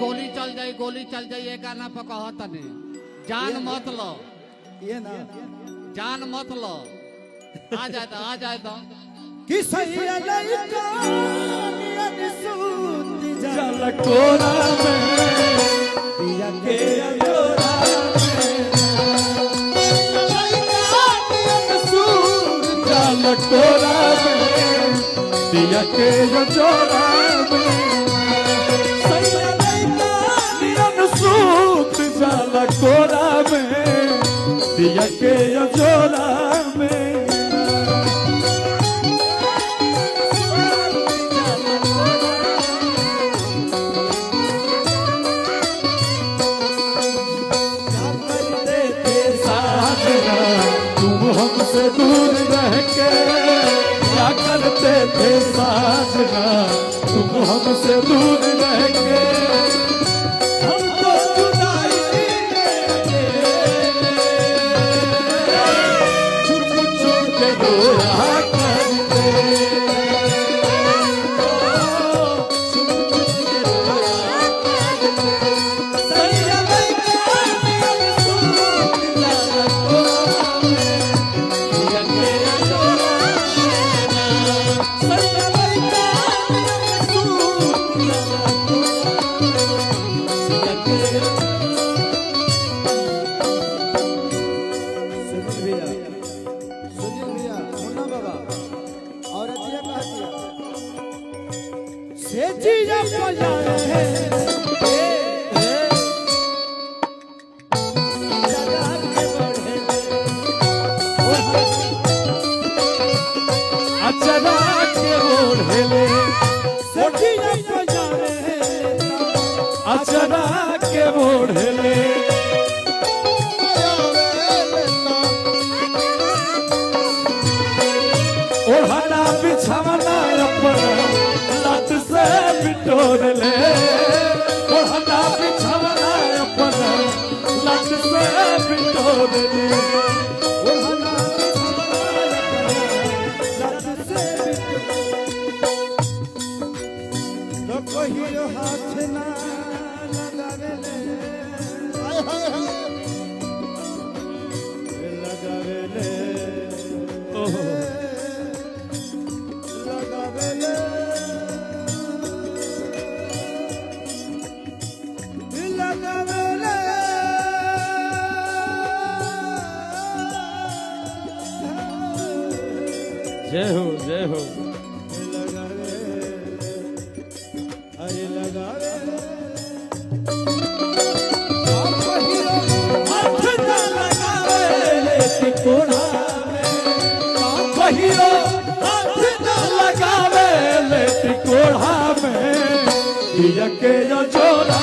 गोली चल जाए ये गाना पर कहत नहीं जान मत लो ये ना जान मत लो आ जाए तो कि सही लइका नियन सूती जल कोरा में दिया के जोरा जल कोरा में दिया के जोरा जल कोरा में दिया के जोरा में हमसे दूर रह के क्या करते थे साजना तुम हमसे दूर रह के हमको जुदाई चुप चुप के रोया करते चुप चुप के रोया अचरा के बोढ़ले ओढ़ना बिछावना अपना लत से बिटोर ले ओढ़ना बिछावना अपना लत से बिटोर ले ओढ़ना बिछावना लत से तो कहियो हाथ ना जय हो जय हो अरे लगावे हाथ ना लगावे लेके कोढ़ा में कहियो हाथ ना लगावे लेके कोढ़ा में दिया के जोरा